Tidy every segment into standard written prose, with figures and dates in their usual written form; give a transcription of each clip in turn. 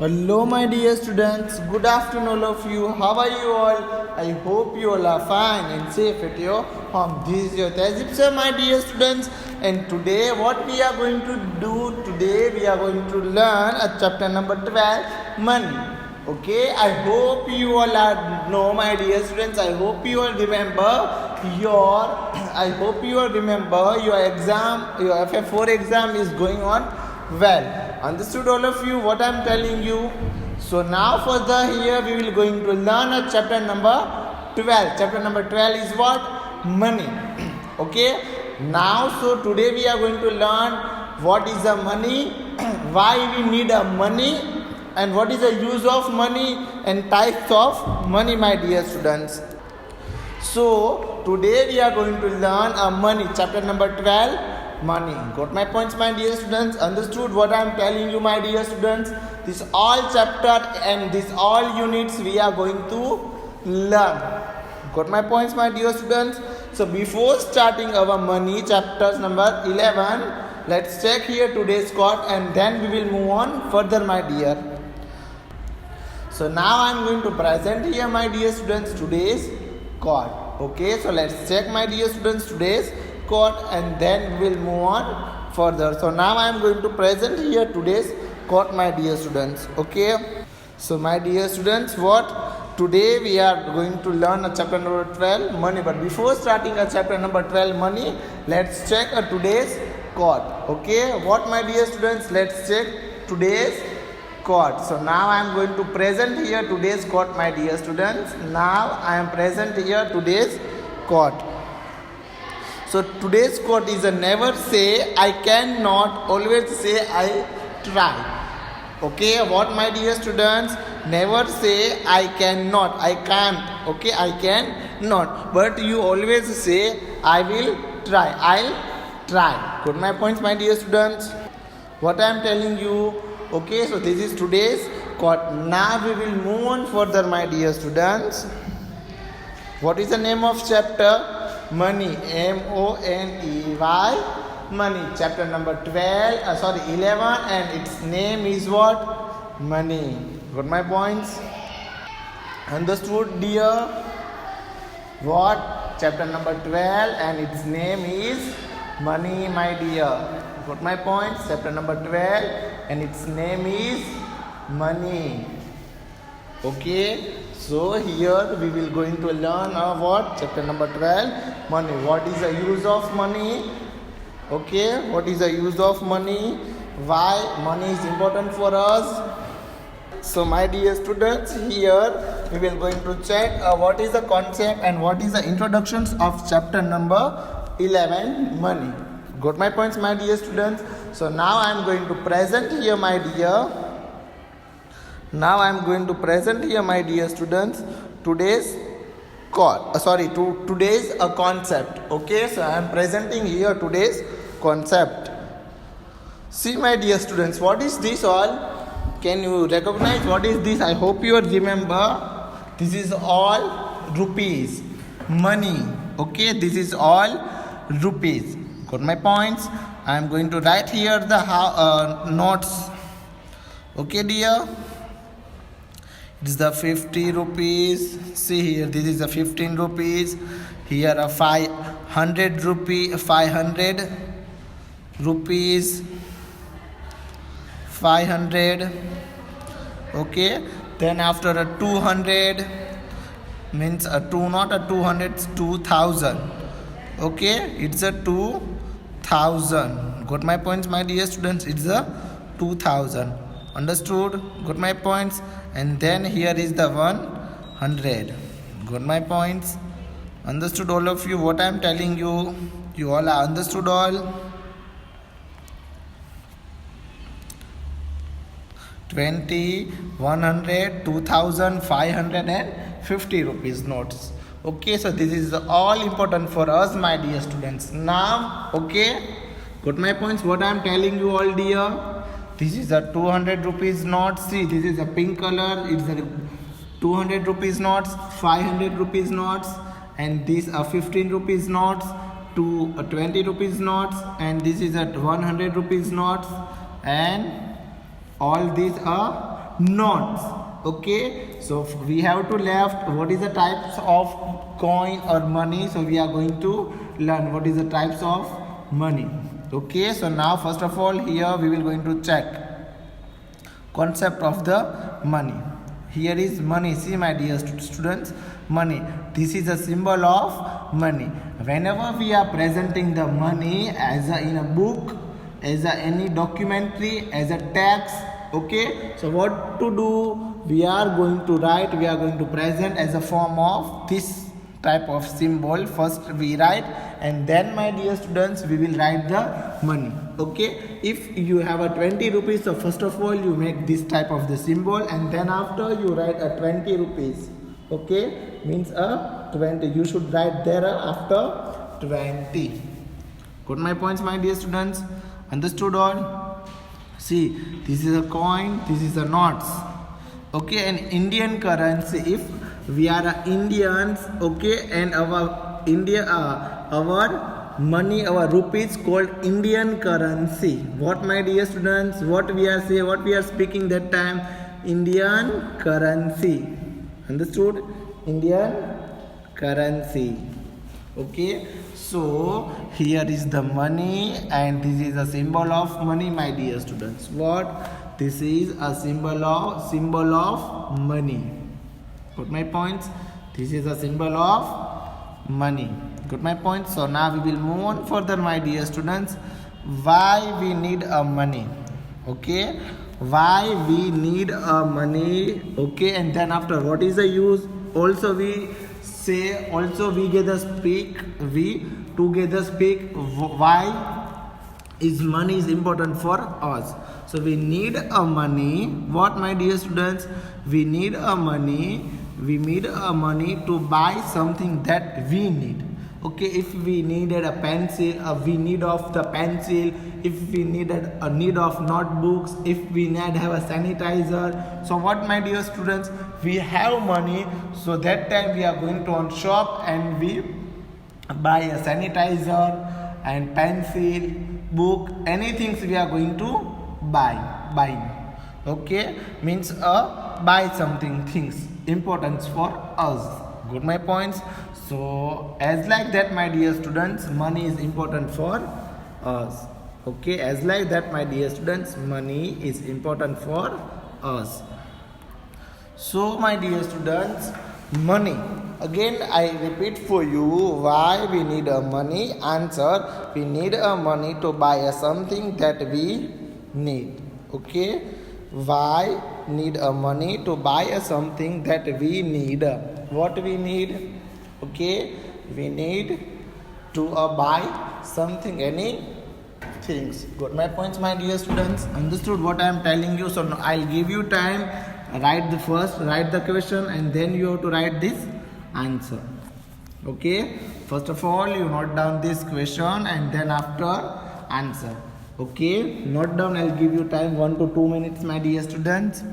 Hello, my dear students. Good afternoon, all of you. How are you all? I hope you all are fine and safe at your home. This is your Tazib sir, my dear students. And today, what we are going to do today, we are going to learn a chapter number 12, money. Okay, I hope you all are know, my dear students. I hope you all remember your exam, your FF4 exam is going on well. Understood all of you what I am telling you? So now further here we will going to learn a chapter number 12. Chapter number 12 is what? Money. Okay. Now so today we are going to learn what is the money, why we need a money, and what is the use of money and types of money, my dear students. So today we are going to learn a money, chapter number 12, money. Got my points, my dear students? Understood what I am telling you, my dear students? This all chapter and this all units we are going to learn. Got my points, my dear students? So before starting our money chapters number 11, let's check here today's quote and then we will move on further, my dear. So now I am going to present here, my dear students, today's quote. Okay, so let's check, my dear students, today's quote and then we will move on further. So now I am going to present here today's quote, my dear students. Okay, so my dear students, what today we are going to learn a chapter number 12, money. But before starting a chapter number 12, money, let's check a today's quote. Okay, what, my dear students? Let's check today's quote. So now I am going to present here today's quote, my dear students. Now I am present here today's quote. So today's quote is a never say I cannot, always say I try. Okay, what, my dear students? Never say I cannot, I can't. Okay, I cannot. But you always say I will try, I'll try. Got my points, my dear students? What I am telling you? Okay, so this is today's quote. Now we will move on further, my dear students. What is the name of chapter? Money. M-O-N-E-Y. Money. Chapter number 11 and its name is what? Money. Got my points? Understood, dear? What? Chapter number 12 and its name is money, my dear. Got my points? Chapter number 12 and its name is money. Okay, so here we will going to learn what? Chapter number 12, money. What is the use of money? Okay, what is the use of money? Why money is important for us? So my dear students, here we will going to check what is the concept and what is the introductions of chapter number 11, money. Got my points, my dear students? So now I am going to present here, my dear. Now I am going to present here, my dear students, today's today's concept. Okay, so I am presenting here today's concept. See, my dear students, what is this all? Can you recognize what is this? I hope you remember. This is all rupees, money. Okay, this is all rupees. Got my points? I am going to write here the notes. Okay, dear? It is the 50 rupees. See here, this is the 15 rupees. Here are 500 rupees. 500. Okay. Then after a 200 means a 2, not a 200, it's 2000. Okay, it's a 2000. Got my points, my dear students? It's a 2000. Understood? Got my points? And then here is the 100. Got my points? Understood, all of you, what I am telling you? You all are understood all? 20, 100, 2000, 500 and 50 rupees notes. Okay, so this is all important for us, my dear students. Now, okay, got my points? What I am telling you all, dear? This is a 200 rupees note. See, this is a pink color. It's a 200 rupees notes, 500 rupees notes, and these are 15 rupees notes, 20 rupees notes, and this is a 100 rupees notes, and all these are notes. Okay, so we have to left what is the types of coin or money. So we are going to learn what is the types of money. Okay, so now first of all here we will going to check concept of the money. Here is money. See my dear students, money. This is a symbol of money. Whenever we are presenting the money as in a book, as any documentary, as a text, okay, so what to do? We are going to write, we are going to present as a form of this type of symbol. First we write, and then my dear students we will write the money. Okay, if you have a 20 rupees, so first of all you make this type of the symbol, and then after you write a 20 rupees. Okay, means a 20, you should write there after 20. Got my points my dear students? Understood all? See, this is a coin, this is a notes. Okay, and Indian currency, if we are Indians, okay, and our our money, our rupees called Indian currency. What my dear students, what we are speaking that time? Indian currency. Understood? Indian currency. Okay, so here is the money, and this is a symbol of money my dear students. What? This is a symbol of money. Got my points? This is a symbol of money. Got my points? So now we will move on further my dear students. Why we need a money? Okay, why we need a money? Okay, and then after what is the use? Also we say, also we together speak why is money is important for us. So we need a money. What my dear students? We need a money. We need a money to buy something that we need. Okay, if we needed a pencil, we need of the pencil. If we needed a need of notebooks, if we need have a sanitizer. So what my dear students? We have money. So that time we are going to on shop and we buy a sanitizer and pencil, book, anything we are going to buy. Okay, means buy something, things importance for us. Got my points? So as like that my dear students, money is important for us. Okay, as like that my dear students, money is important for us. So my dear students, money. Again I repeat for you, why we need a money. Answer, we need a money to buy something that we need. Okay, why need a money? To buy something that we need. What we need? Okay, we need to buy something, any things. Got my points my dear students? Understood what I am telling you? So I'll give you time. Write the question, and then you have to write this answer. Okay, first of all you note down this question, and then after answer. Okay, note down. I'll give you time 1 to 2 minutes my dear students.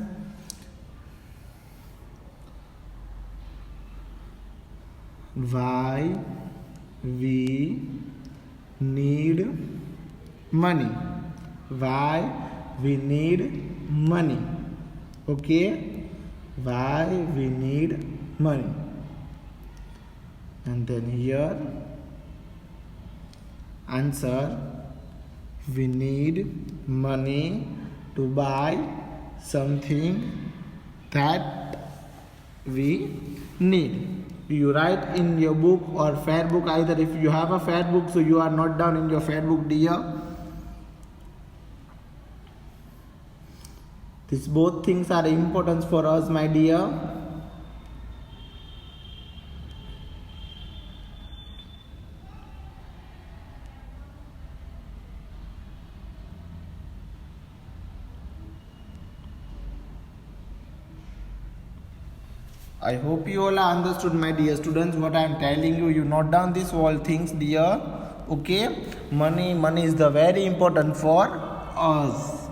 Why we need money? Why we need money? Okay, why we need money? And then here answer, we need money to buy something that we need. You write in your book or fair book, either if you have a fair book, so you are not down in your fair book dear. These both things are important for us my dear. I hope you all are understood my dear students what I am telling you. You note down these all things dear. Okay, money is the very important for us,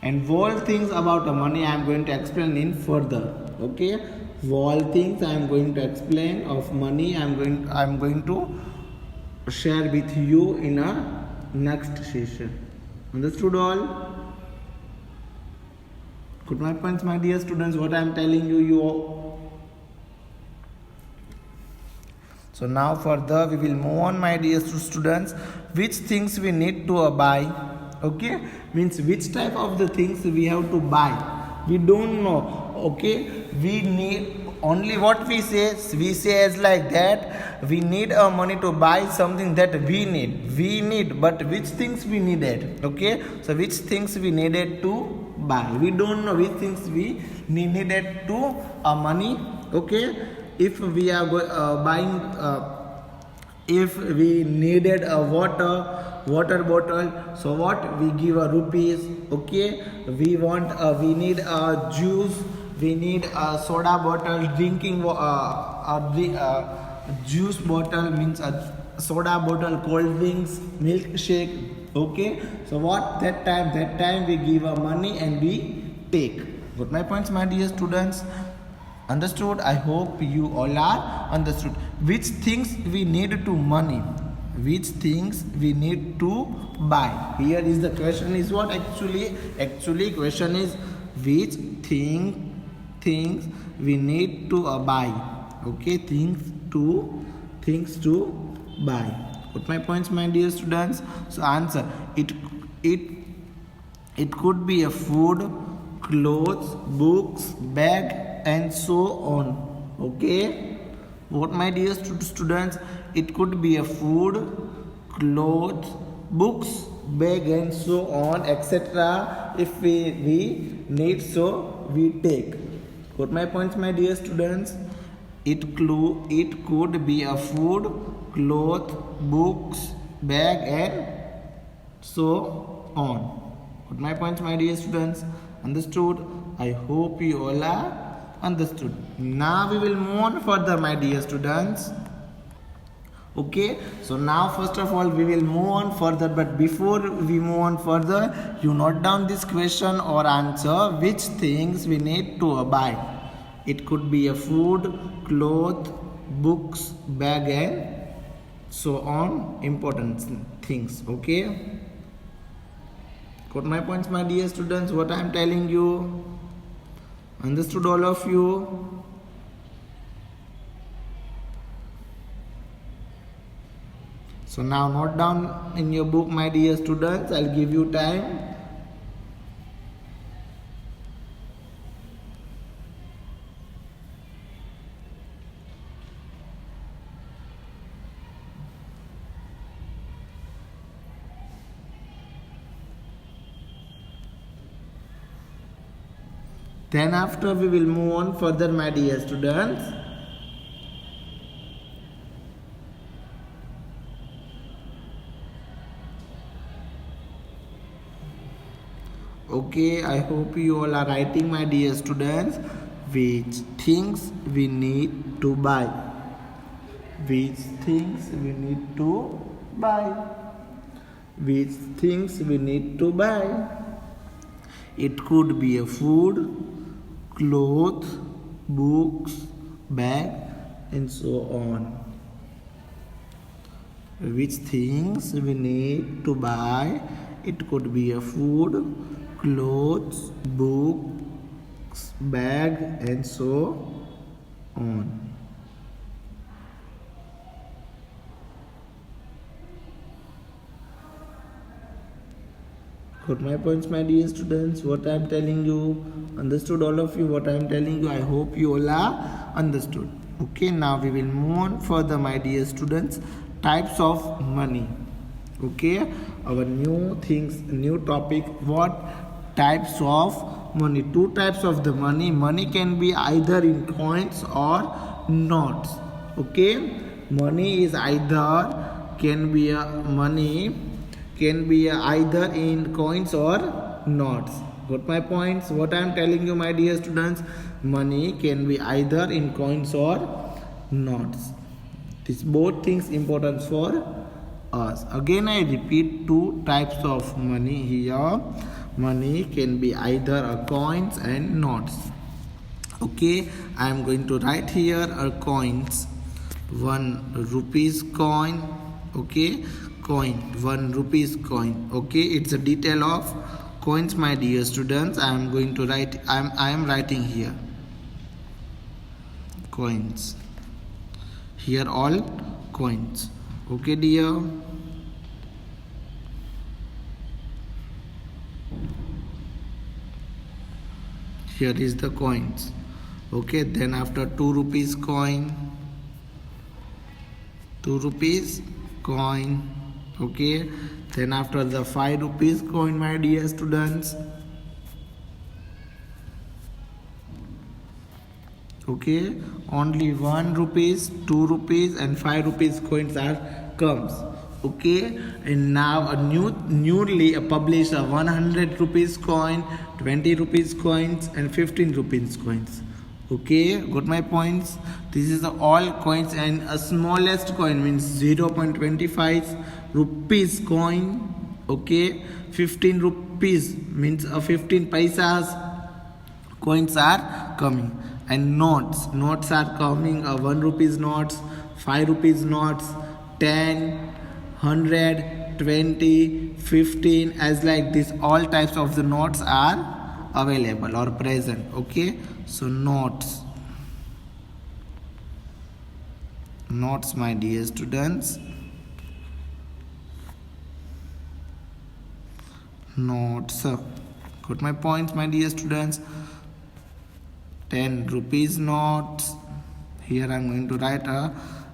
and all things about the money I am going to explain in further. Okay, all things I am going to explain of money I am going to share with you in a next session. Understood all? Got my points, my dear students? What I am telling you. So now further we will move on, my dear students. Which things we need to buy? Okay, means which type of the things we have to buy. We don't know. Okay, we need only what we say as like that. We need money to buy something that we need, but which things we needed. Okay, so which things we needed to buy, we don't know which things we needed to money. Okay, if we are buying if we needed a water bottle, so what we give a rupees. Okay, we need a juice, we need a soda bottle, drinking juice bottle means a soda bottle, cold drinks, milkshake. Okay, so what that time we give a money and we take. Got my points, my dear students? Understood? I hope you all are understood. Which things we need to money, which things we need to buy. Here is the question is what actually question is which things we need to buy. Okay, things to buy. Got my points, my dear students? So answer it could be a food, clothes, books, bag and so on. Okay, what my dear students? It could be a food, clothes, books, bag and so on, etc. If we need, so we take. Got my points, my dear students? It could be a food, cloth, books, bag and so on. Got my points, my dear students? Understood? I hope you all are understood. Now we will move on further, my dear students. Okay, so now first of all we will move on further, but before we move on further, you note down this question or answer which things we need to buy. It could be a food, cloth, books, bag and so on, important things. Okay, got my points, my dear students? What I am telling you? Understood all of you? So now note down in your book, my dear students. I'll give you time. Then after we will move on further, my dear students. Okay, I hope you all are writing, my dear students. Which things we need to buy? Which things we need to buy? Which things we need to buy? It could be a food, clothes, books, bag and so on. Which things we need to buy? It could be a food, clothes, books, bag and so on. Got my points, my dear students? What I am telling you? Understood all of you what I am telling you? I hope you all are understood. Okay, now we will move on further, my dear students. Types of money. Okay, our new topic. What types of money? Two types of the money. Money can be either in coins or notes. Okay, money is either can be either in coins or notes. Got my points? What I am telling you, my dear students? Money can be either in coins or notes. These both things important for us. Again I repeat, two types of money here. Money can be either a coins and notes. Okay, I am going to write here a coins. 1 rupees coin. Okay, coin, 1 rupees coin. Okay, it's a detail of coins, my dear students. I am going to write, I am writing here coins. Here all coins. Okay, dear. Here is the coins. Okay, then after 2 rupees coin, 2 rupees coin. Okay, then after the 5 rupees coin, my dear students. Okay, only 1 rupees, 2 rupees and 5 rupees coins are comes. Okay, and now a newly published a 100 rupees coin, 20 rupees coins and 15 rupees coins. Okay, got my points? This is all coins, and a smallest coin means 0.25 rupees coin. Okay, 15 rupees means a 15 paisas coins are coming, and notes are coming, 1 rupees notes, 5 rupees notes, 10, 100, 20, 15, as like this. All types of the notes are available or present. Okay, so notes, my dear students. Notes. Got my points, my dear students? 10 rupees notes. Here I am going to write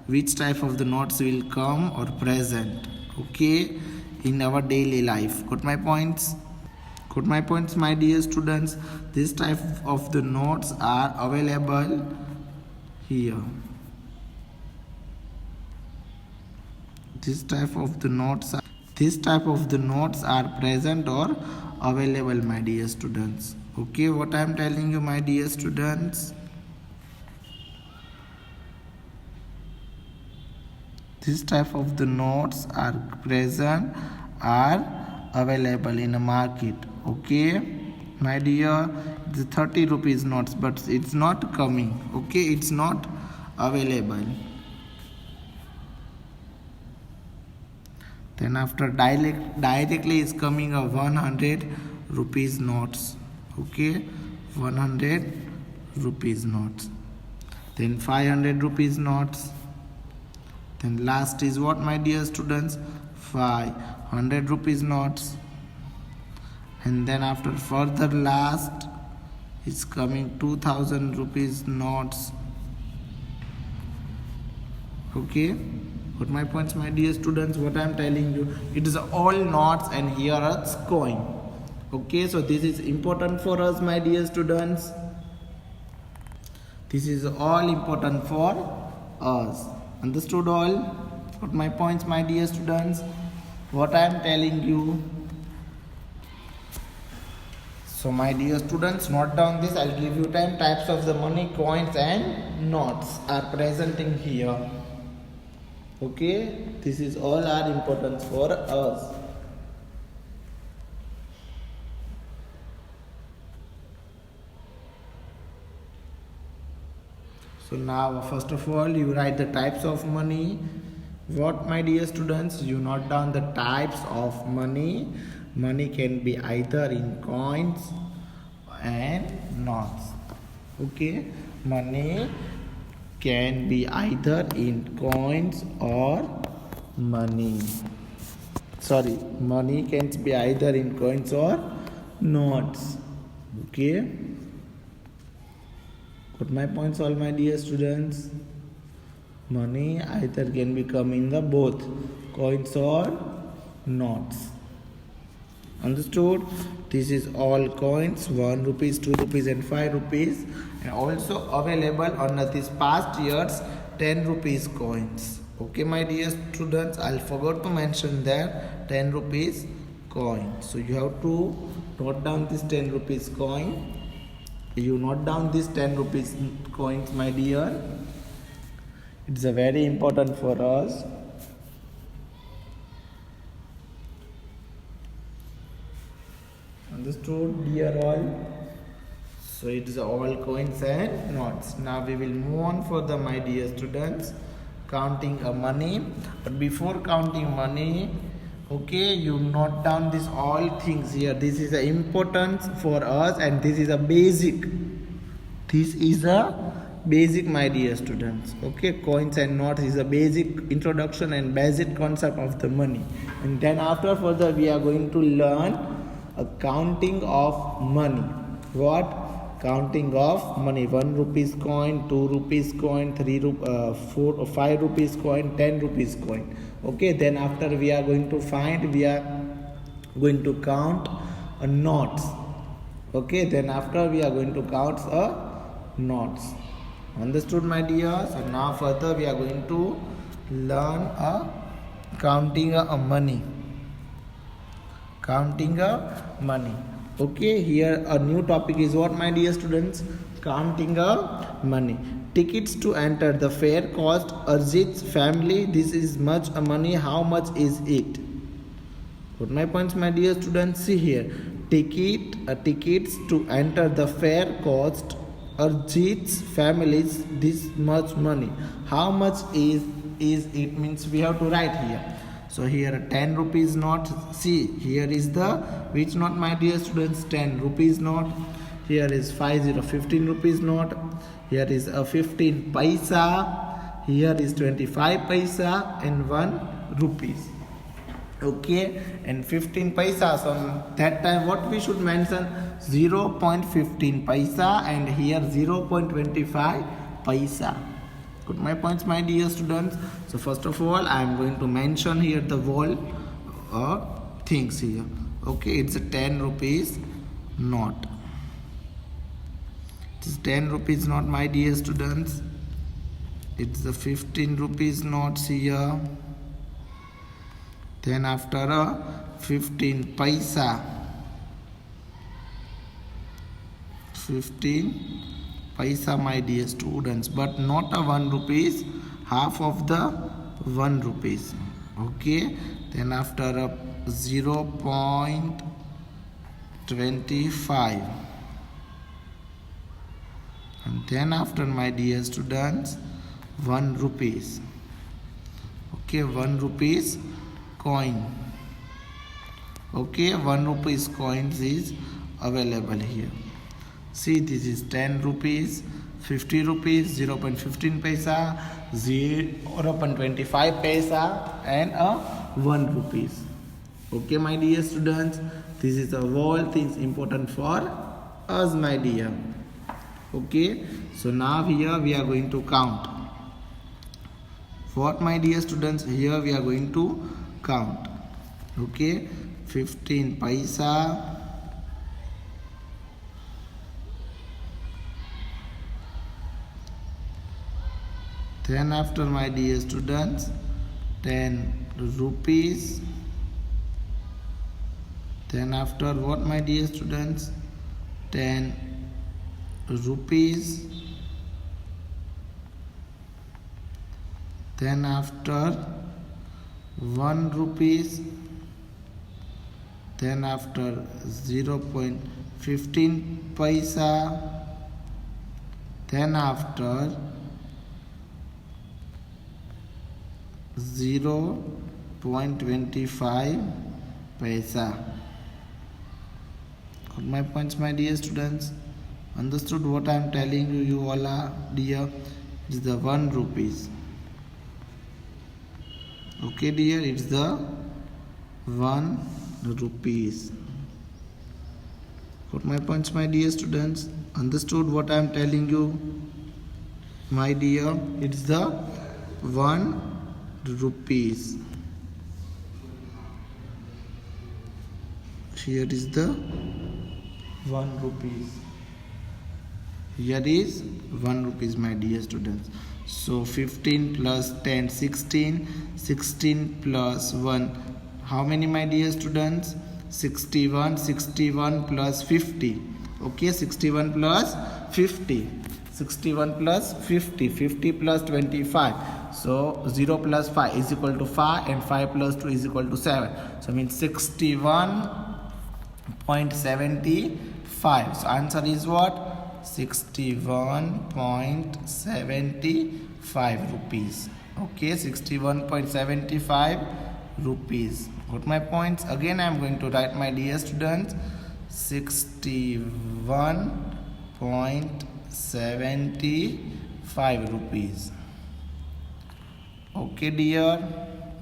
which type of the notes will come or present. Okay, in our daily life. Got my points? Got my points, my dear students? This type of the notes are available here. This type of the notes are present or available, my dear students. Okay, what I am telling you, my dear students? This type of the notes are present, are available in a market. Okay, my dear, the 30 rupees notes, but it's not coming. Okay, it's not available. Then after directly is coming a 100 rupees notes. Okay, 100 rupees notes. Then 500 rupees notes. Then last is what, my dear students? 500 rupees notes. And then after further last is coming 2000 rupees notes. Okay, got my points, my dear students? What I am telling you, it is all notes, and here are coin. Okay, so this is important for us, my dear students. This is all important for us. Understood all? Got my points, my dear students? What I am telling you. So my dear students, note down this. I'll give you 10 types of the money, coins and notes are present in here. Okay, this is all are important for us. So now first of all you write the types of money. What, my dear students? You note down the types of money. Money can be either in coins and notes. Okay, money can be either in coins or money. Money can be either in coins or notes. Okay, got my points, all my dear students? Money either can become in the both coins or notes. Understood? This is all coins, 1 rupees, 2 rupees and 5 rupees, and also available on this past year's 10 rupees coins. Okay, my dear students, I forgot to mention that 10 rupees coin. So you have to note down this 10 rupees coin. You note down this 10 rupees coins, my dear. It's a very important for us. Understood, dear all? So it is all coins and notes. Now we will move on for the, my dear students, counting money. But before counting money, Okay, you note down this all things here. This is the importance for us, and this is a basic. This is a basic, my dear students. Okay, coins and notes is a basic introduction and basic concept of the money. And then after further we are going to learn a counting of money. What? Counting of money. 1 rupees coin, 2 rupees coin, 4 or 5 rupees coin, 10 rupees coin. Okay, then after we are going to count notes. Okay, then after we are going to count notes. Understood, my dear? So now further we are going to learn counting money. Counting money. Okay, here a new topic is what, my dear students? Counting money. Tickets to enter the fair cost Arjit's family. This is much money. How much is it? Put my points, my dear students. See here. Tickets to enter the fair cost Arjit's families this much money. How much is it? Means we have to write here. So here 10 rupees note. See, here is the which note, my dear students? 10 rupees note. Here is 15 rupees note. Here is a 15 paisa. Here is 25 paisa and 1 rupees. Okay, and 15 paisa. So that time what we should mention? 0.15 paisa, and here 0.25 paisa. Got my points, my dear students? So first of all, I am going to mention here the whole things here. Okay, it's a 10 rupees note. It's 10 rupees note, my dear students. It's the 15 rupees notes here. Then after 15 paisa. 15 paisa, my dear students, but not a 1 rupees, half of the 1 rupees. Okay, then after 0.25, and then after, my dear students, 1 rupees. Okay, 1 rupees coin. Okay, 1 rupees coins is available here. See, this is 10 rupees, 50 rupees, 0.15 paisa, 0.25 paisa, and 1 rupees. Okay, my dear students, this is the whole things important for us, my dear. Okay, so now here we are going to count. What, my dear students? Here we are going to count. Okay, 15 paisa. Then after, my dear students, 10 rupees. Then after what, my dear students? 10 rupees. Then after 1 rupees. Then after 0.15 paisa. Then after 0.25 paisa. Got my points, my dear students? Understood what I am telling you? You all are dear. It is the 1 rupees. Okay, dear, it's the 1 rupees. Got my points, my dear students? Understood what I am telling you? My dear, it's the 1 rupees. Here is the 1 rupees. Here is 1 rupees, my dear students. So 15 plus 10, 16. 16 plus 1. How many, my dear students? 61. 61 plus 50. Okay, 61 plus 50. 61 plus 50. 50 plus 25. So 0 plus 5 is equal to 5, and 5 plus 2 is equal to 7. So means 61.75. So answer is what? 61.75 rupees. Okay, 61.75 rupees. Got my points? Again I am going to write, my dear students, 61.75 rupees. Okay dear,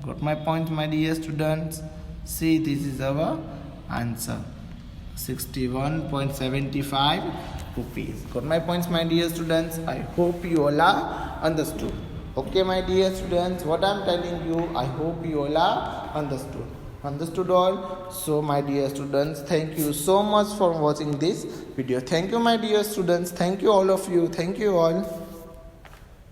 got my points, my dear students? See, this is our answer, 61.75 rupees. Got my points, my dear students? I hope you all are understood. Okay, my dear students, what I am telling you, I hope you all are understood all. So my dear students, thank you so much for watching this video. Thank you, my dear students. Thank you all of you. Thank you all.